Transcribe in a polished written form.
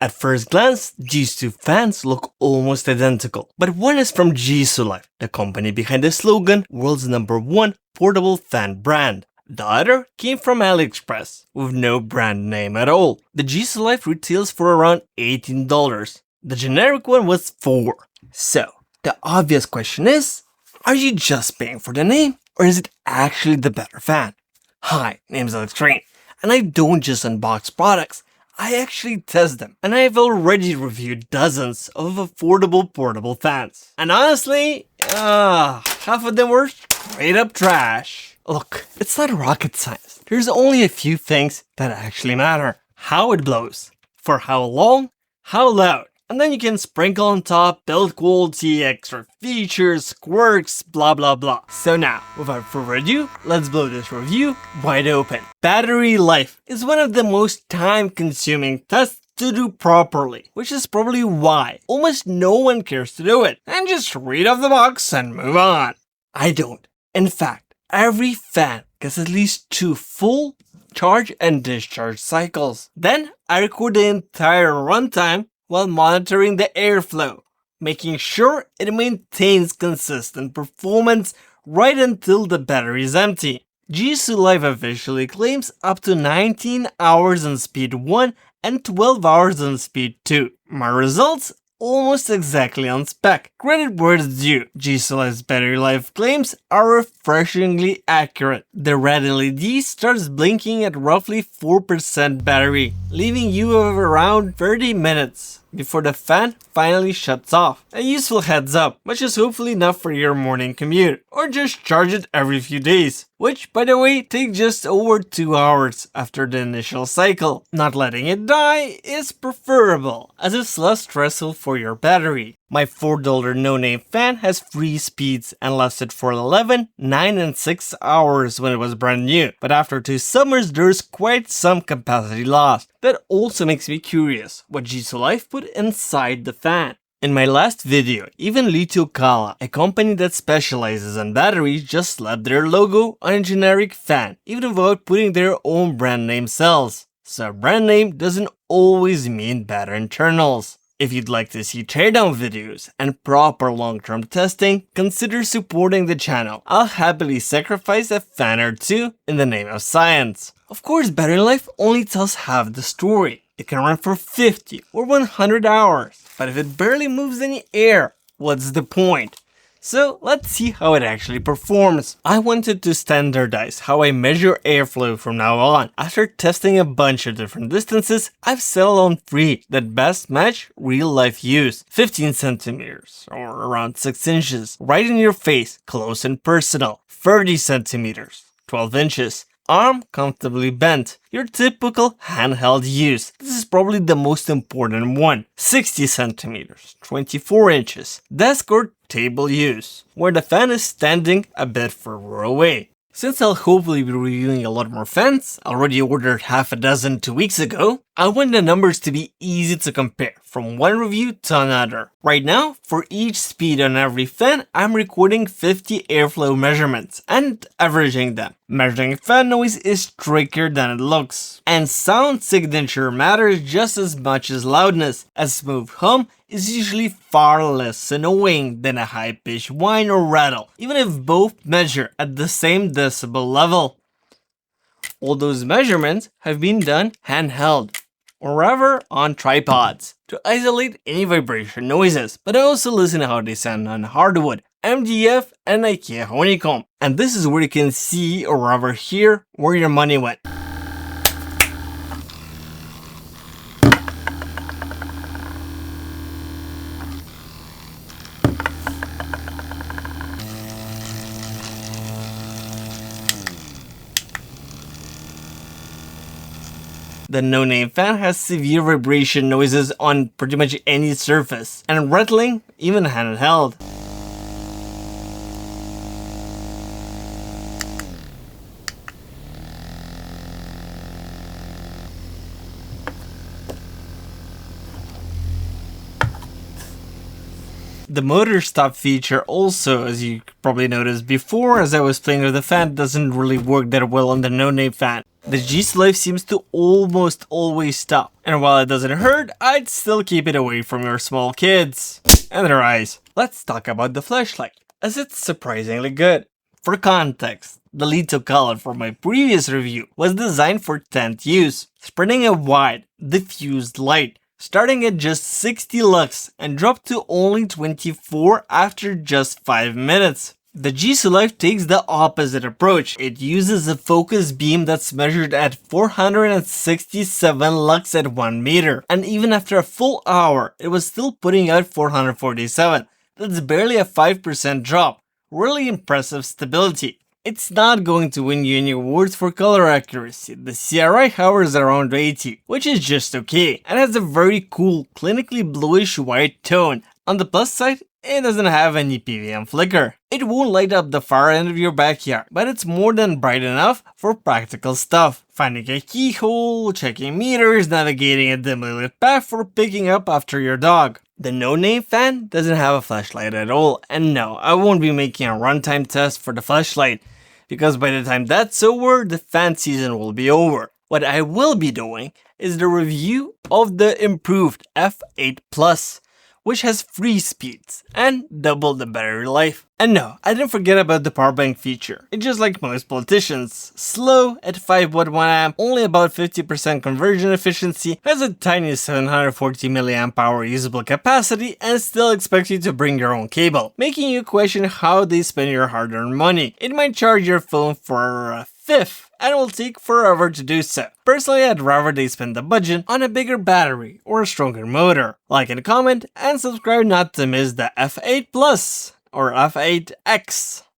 At first glance, these two fans look almost identical, but one is from JISULIFE, the company behind the slogan "World's #1 portable fan brand." The other came from AliExpress, with no brand name at all. The JISULIFE retails for around $18. The generic one was $4. So, the obvious question is, are you just paying for the name, or is it actually the better fan? Hi, name's Alex, and I don't just unbox products, I actually test them, and I've already reviewed dozens of affordable portable fans. And honestly, half of them were straight up trash. Look, it's not rocket science. There's only a few things that actually matter. How it blows, for how long, how loud, and then you can sprinkle on top build quality, extra features, quirks, blah blah blah. So now, without further ado, let's blow this review wide open. Battery life is one of the most time-consuming tests to do properly, which is probably why almost no one cares to do it, and just read off the box and move on. I don't. In fact, every fan gets at least 2 full charge and discharge cycles. Then I record the entire runtime while monitoring the airflow, making sure it maintains consistent performance right until the battery is empty. JISULIFE officially claims up to 19 hours on speed 1 and 12 hours on speed 2. My results? Almost exactly on spec. Credit where it's due, JISULIFE's battery life claims are refreshingly accurate. The red LED starts blinking at roughly 4% battery, leaving you with around 30 minutes before the fan finally shuts off. A useful heads up, which is hopefully enough for your morning commute, or just charge it every few days, which by the way takes just over 2 hours after the initial cycle. Not letting it die is preferable, as it's less stressful for your battery. My $4 no-name fan has 3 speeds and lasted for 11, 9 and 6 hours when it was brand new, but after 2 summers there's quite some capacity lost. That also makes me curious what JISULIFE put inside the fan. In my last video, even Kala, a company that specializes in batteries, just slapped their logo on a generic fan, even without putting their own brand name cells. So brand name doesn't always mean better internals. If you'd like to see teardown videos and proper long-term testing, consider supporting the channel. I'll happily sacrifice a fan or two in the name of science. Of course, battery life only tells half the story. It can run for 50 or 100 hours, but if it barely moves any air, what's the point? So let's see how it actually performs. I wanted to standardize how I measure airflow from now on. After testing a bunch of different distances, I've settled on 3 that best match real life use. 15 centimeters or around 6 inches, right in your face, close and personal. 30 centimeters, 12 inches. Arm comfortably bent, your typical handheld use. This is probably the most important one. 60 centimeters, 24 inches, desk or table use, where the fan is standing a bit further away. Since I'll hopefully be reviewing a lot more fans, I already ordered half a dozen 2 weeks ago, I want the numbers to be easy to compare from one review to another. Right now, for each speed on every fan, I'm recording 50 airflow measurements and averaging them. Measuring fan noise is trickier than it looks, and sound signature matters just as much as loudness. A smooth hum is usually far less annoying than a high-pitched whine or rattle, even if both measure at the same decibel level. All those measurements have been done handheld, or rather on tripods, to isolate any vibration noises, but I also listen to how they sound on hardwood, MDF and IKEA honeycomb. And this is where you can see, or rather hear, where your money went. The no-name fan has severe vibration noises on pretty much any surface, and rattling even handheld. The motor stop feature also, as you probably noticed before as I was playing with the fan, doesn't really work that well on the no-name fan. The JISULIFE seems to almost always stop, and while it doesn't hurt, I'd still keep it away from your small kids and their eyes. Let's talk about the flashlight, as it's surprisingly good. For context, the litho color for my previous review was designed for tent use, spreading a wide, diffused light, starting at just 60 lux and dropped to only 24 after just 5 minutes. The JISULIFE takes the opposite approach. It uses a focus beam that's measured at 467 lux at 1 meter, and even after a full hour, it was still putting out 447. That's barely a 5% drop. Really impressive stability. It's not going to win you any awards for color accuracy. The CRI hovers around 80, which is just okay, and has a very cool, clinically bluish white tone. On the plus side, it doesn't have any PVM flicker. It won't light up the far end of your backyard, but it's more than bright enough for practical stuff. Finding a keyhole, checking meters, navigating a dimly lit path, or picking up after your dog. The no-name fan doesn't have a flashlight at all, and no, I won't be making a runtime test for the flashlight, because by the time that's over, the fan season will be over. What I will be doing is the review of the improved F8 Plus, which has free speeds and double the battery life. And no, I didn't forget about the power bank feature. It's just like most politicians, slow at 5.1 amp, only about 50% conversion efficiency, has a tiny 740 mAh usable capacity, and still expects you to bring your own cable, making you question how they spend your hard-earned money. It might charge your phone for a fifth, and it will take forever to do so. Personally, I'd rather they spend the budget on a bigger battery or a stronger motor. Like and comment, and subscribe not to miss the F8 Plus or F8X.